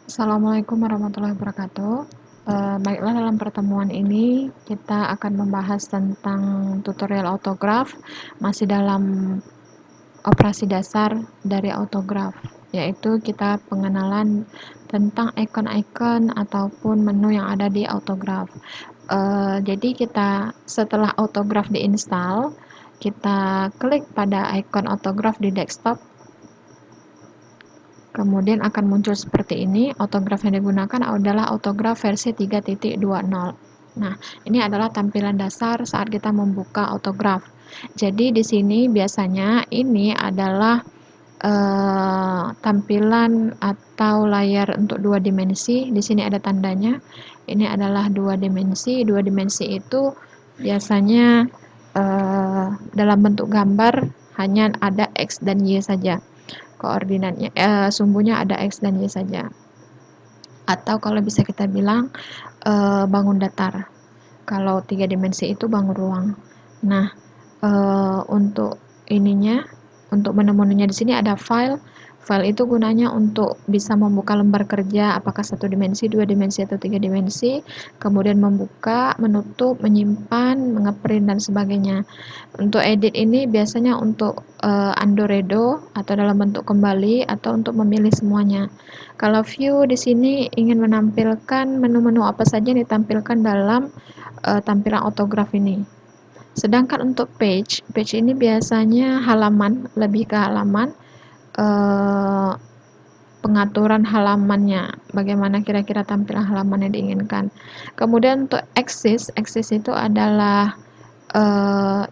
Assalamualaikum warahmatullahi wabarakatuh. Baiklah, dalam pertemuan ini kita akan membahas tentang tutorial autograf, masih dalam operasi dasar dari autograf, yaitu kita pengenalan tentang icon-icon ataupun menu yang ada di autograf. Jadi kita setelah autograf diinstal, kita klik pada icon autograf di desktop. Kemudian akan muncul seperti ini. Autograf yang digunakan adalah autograf versi 3.20. Nah, ini adalah tampilan dasar saat kita membuka autograf. Jadi di sini biasanya ini adalah tampilan atau layar untuk 2 dimensi. Di sini ada tandanya. Ini adalah 2 dimensi. 2 dimensi itu biasanya dalam bentuk gambar hanya ada X dan Y saja. Koordinatnya sumbunya ada X dan Y saja, atau kalau bisa kita bilang bangun datar. Kalau 3 dimensi itu bangun ruang. Nah, untuk ininya, untuk menu-menunya di sini ada file. File itu gunanya untuk bisa membuka lembar kerja apakah 1 dimensi, 2 dimensi atau 3 dimensi, kemudian membuka, menutup, menyimpan, mengeprint dan sebagainya. Untuk edit ini biasanya untuk Andoredo atau dalam bentuk kembali atau untuk memilih semuanya. Kalau view di sini ingin menampilkan menu-menu apa saja yang ditampilkan dalam tampilan autograf ini. Sedangkan untuk page ini biasanya halaman, lebih ke halaman, pengaturan halamannya, bagaimana kira-kira tampilan halaman yang diinginkan. Kemudian untuk axis itu adalah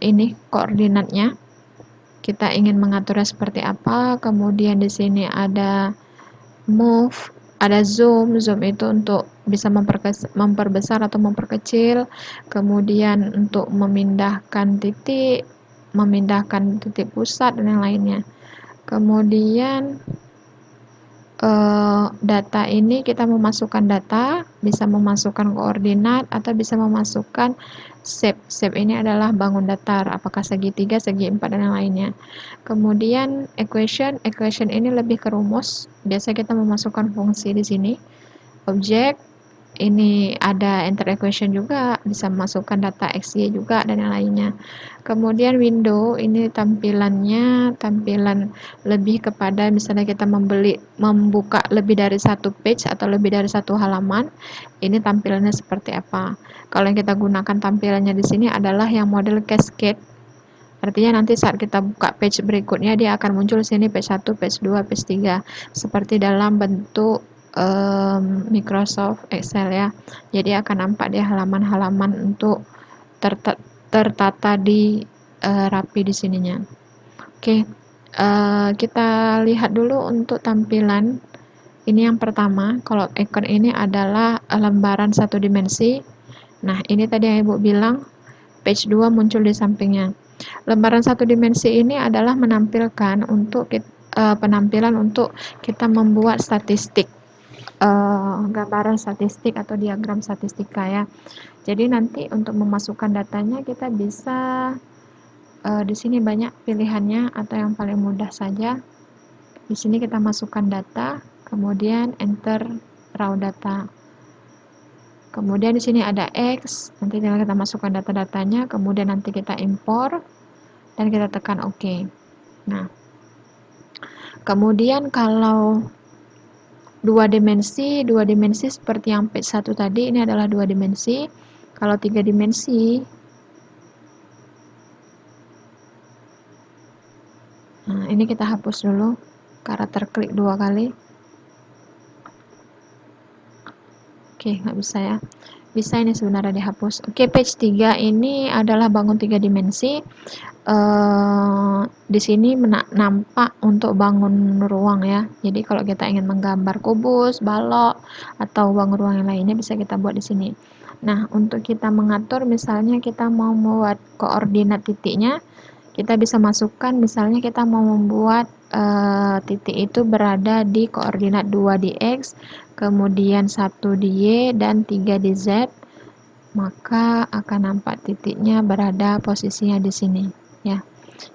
ini koordinatnya. Kita ingin mengaturnya seperti apa. Kemudian di sini ada move, ada zoom itu untuk bisa memperbesar atau memperkecil. Kemudian untuk memindahkan titik pusat dan yang lainnya. Kemudian data ini kita memasukkan data, bisa memasukkan koordinat atau bisa memasukkan shape. Shape ini adalah bangun datar, apakah segitiga, segi empat dan yang lainnya. Kemudian equation ini lebih ke rumus. Biasa kita memasukkan fungsi di sini. Objek ini ada enter equation juga, bisa memasukkan data XY juga dan yang lainnya. Kemudian window ini tampilan lebih kepada misalnya kita membuka lebih dari satu page atau lebih dari satu halaman, ini tampilannya seperti apa. Kalau yang kita gunakan tampilannya di sini adalah yang model cascade. Artinya nanti saat kita buka page berikutnya dia akan muncul sini page 1, page 2, page 3 seperti dalam bentuk Microsoft Excel ya. Jadi akan nampak dia halaman-halaman untuk tertata di rapi di sininya. Oke, kita lihat dulu untuk tampilan. Ini yang pertama, kalau icon ini adalah lembaran 1 dimensi. Nah, ini tadi yang Ibu bilang, page 2 muncul di sampingnya. Lembaran 1 dimensi ini adalah menampilkan untuk penampilan untuk kita membuat statistik. Gambaran statistik atau diagram statistika ya. Jadi nanti untuk memasukkan datanya kita bisa di sini banyak pilihannya atau yang paling mudah saja. Di sini kita masukkan data, kemudian enter raw data. Kemudian di sini ada X, nanti tinggal kita masukkan data-datanya, kemudian nanti kita impor dan kita tekan OK. Nah, kemudian kalau 2 dimensi seperti yang page 1 tadi, ini adalah 2 dimensi. Kalau 3 dimensi, nah ini kita hapus dulu karena terklik 2 kali. Oke, nggak bisa ya. Bisa ini sebenarnya dihapus. Oke, page 3 ini adalah bangun 3 dimensi. Di sini nampak untuk bangun ruang ya. Jadi kalau kita ingin menggambar kubus, balok, atau bangun ruang yang lainnya bisa kita buat di sini. Nah, untuk kita mengatur misalnya kita mau membuat koordinat titiknya, kita bisa masukkan misalnya kita mau membuat titik itu berada di koordinat 2 di X, kemudian 1 di Y dan 3 di Z, maka akan nampak titiknya berada posisinya di sini ya.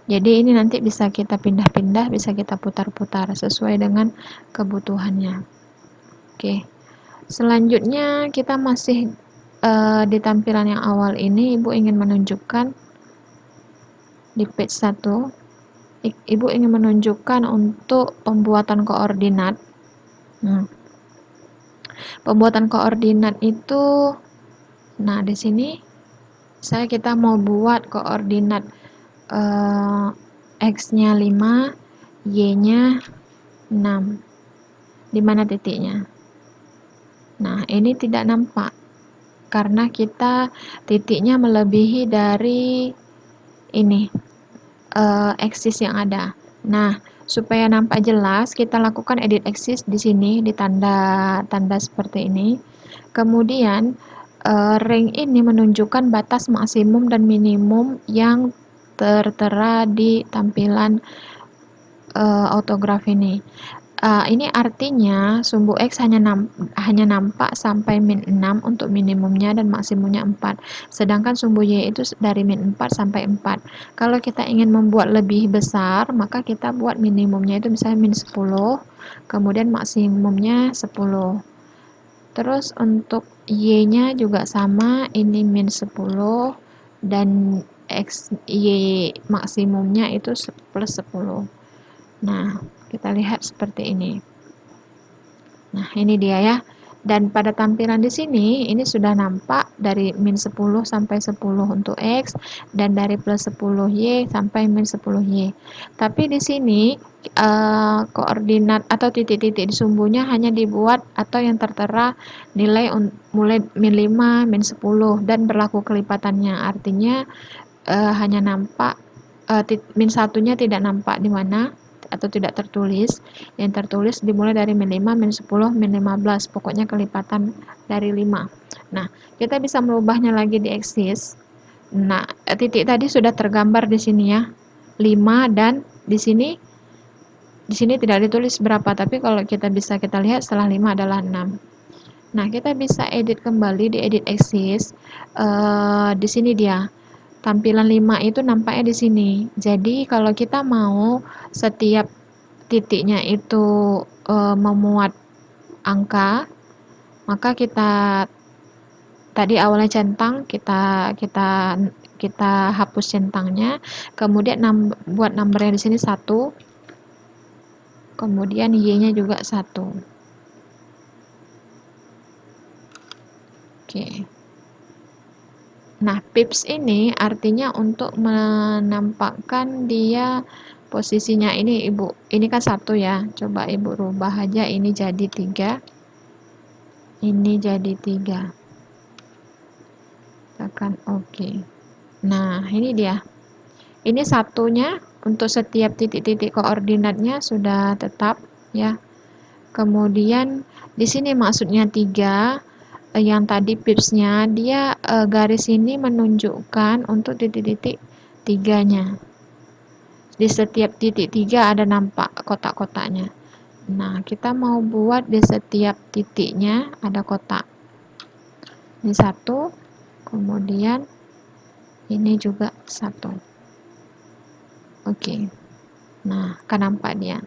Jadi ini nanti bisa kita pindah-pindah, bisa kita putar-putar sesuai dengan kebutuhannya. Oke, selanjutnya kita masih di tampilan yang awal ini Ibu ingin menunjukkan di page 1, Ibu ingin menunjukkan untuk pembuatan koordinat. Pembuatan koordinat itu, nah di sini misalnya kita mau buat koordinat X-nya 5, Y-nya 6. Di mana titiknya? Nah, ini tidak nampak karena kita titiknya melebihi dari ini axis yang ada. Nah, supaya nampak jelas, kita lakukan edit axis di sini di tanda seperti ini. Kemudian ring ini menunjukkan batas maksimum dan minimum yang tertera di tampilan autograph ini. Ini artinya sumbu X hanya nampak sampai min 6 untuk minimumnya dan maksimumnya 4. Sedangkan sumbu Y itu dari min 4 sampai 4. Kalau kita ingin membuat lebih besar, maka kita buat minimumnya itu misalnya min 10, kemudian maksimumnya 10. Terus untuk Y-nya juga sama, ini min 10 dan Y maksimumnya itu plus 10. Nah, kita lihat seperti ini. Nah, ini dia ya. Dan pada tampilan di sini, ini sudah nampak dari min 10 sampai 10 untuk X, dan dari plus 10Y sampai min 10Y. Tapi di sini, koordinat atau titik-titik di sumbunya hanya dibuat atau yang tertera nilai mulai min 5, min 10, dan berlaku kelipatannya. Artinya, hanya nampak, min 1-nya tidak nampak di mana, atau tidak tertulis. Yang tertulis dimulai dari min 5, min 10, min 15, pokoknya kelipatan dari 5. Nah, kita bisa merubahnya lagi di axis. Nah, titik tadi sudah tergambar di sini ya, 5, dan di sini tidak ditulis berapa, tapi kalau kita lihat setelah 5 adalah 6. Nah, kita bisa edit kembali di edit axis. Di sini dia. Tampilan 5 itu nampaknya di sini. Jadi kalau kita mau setiap titiknya itu memuat angka, maka kita tadi awalnya centang, kita hapus centangnya, kemudian buat numbernya di sini 1, kemudian Y-nya juga 1. Oke. Nah, pips ini artinya untuk menampakkan dia posisinya ini Ibu. Ini kan 1 ya. Coba Ibu rubah aja, ini jadi 3. Ini jadi 3. Tekan OK. Nah, ini dia. Ini satunya untuk setiap titik-titik koordinatnya sudah tetap ya. Kemudian di sini maksudnya 3. Yang tadi pipsnya dia garis ini menunjukkan untuk titik-titik 3-nya. Di setiap titik 3 ada nampak kotak-kotaknya. Nah, kita mau buat di setiap titiknya ada kotak. Ini 1, kemudian ini juga 1. Oke. Nah, kan nampak dia.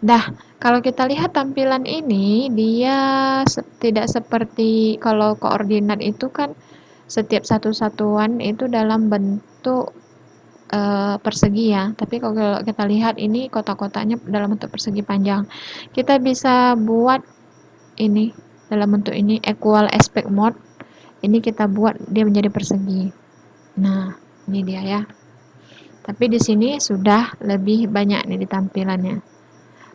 Dah, kalau kita lihat tampilan ini, dia tidak seperti kalau koordinat itu kan setiap satu satuan itu dalam bentuk persegi ya. Tapi kalau kita lihat ini kotak-kotaknya dalam bentuk persegi panjang. Kita bisa buat ini dalam bentuk ini equal aspect mode. Ini kita buat dia menjadi persegi. Nah, ini dia ya. Tapi di sini sudah lebih banyak nih di tampilannya.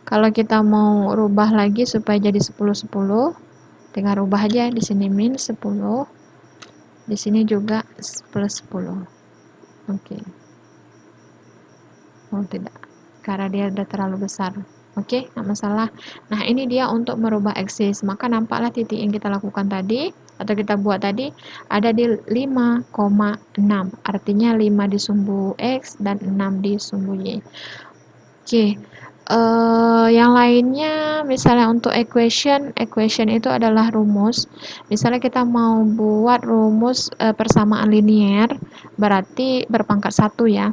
Kalau kita mau rubah lagi supaya jadi 10-10, tinggal rubah aja di sini min 10, di sini juga plus 10. Oke. Oh tidak, karena dia udah terlalu besar. Oke, nggak masalah. Nah, ini dia untuk merubah axis. Maka nampaklah titik yang kita lakukan tadi atau kita buat tadi ada di 5,6. Artinya 5 di sumbu X dan 6 di sumbu Y. Oke. Yang lainnya misalnya untuk equation itu adalah rumus. Misalnya kita mau buat rumus persamaan linier, berarti berpangkat 1 ya.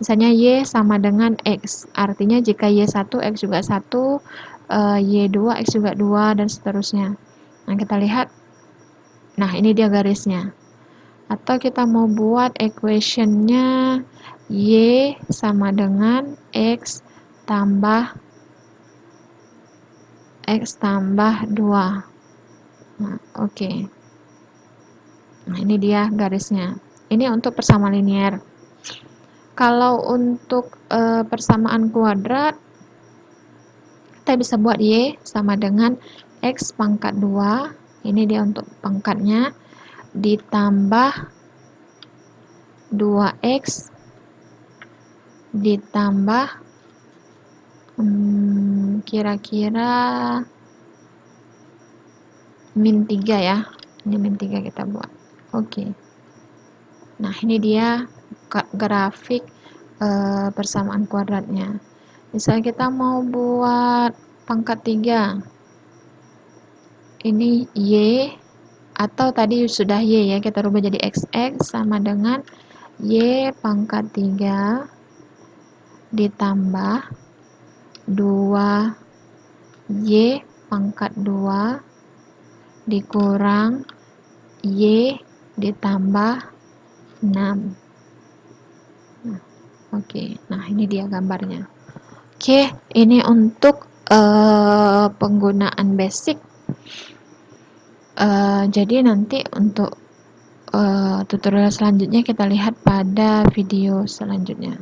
Misalnya Y sama dengan X, artinya jika Y 1, X juga 1, Y2, X juga 2, dan seterusnya. Nah, kita lihat. Nah, ini dia garisnya. Atau kita mau buat equation-nya Y sama dengan X tambah 2. Nah, oke. Nah, ini dia garisnya. Ini untuk persamaan linier. Kalau untuk persamaan kuadrat, kita bisa buat Y sama dengan X pangkat 2. Ini dia untuk pangkatnya. Ditambah 2X ditambah kira-kira min 3 ya. Ini min 3 kita buat. Oke. Nah, ini dia grafik persamaan kuadratnya. Misalnya kita mau buat pangkat 3. Ini Y, atau tadi sudah Y ya, kita rubah jadi XX sama dengan Y pangkat 3 ditambah 2Y pangkat 2 dikurang Y ditambah 6. Nah, oke. Nah, ini dia gambarnya. Oke, ini untuk penggunaan basic. Jadi nanti untuk tutorial selanjutnya kita lihat pada video selanjutnya.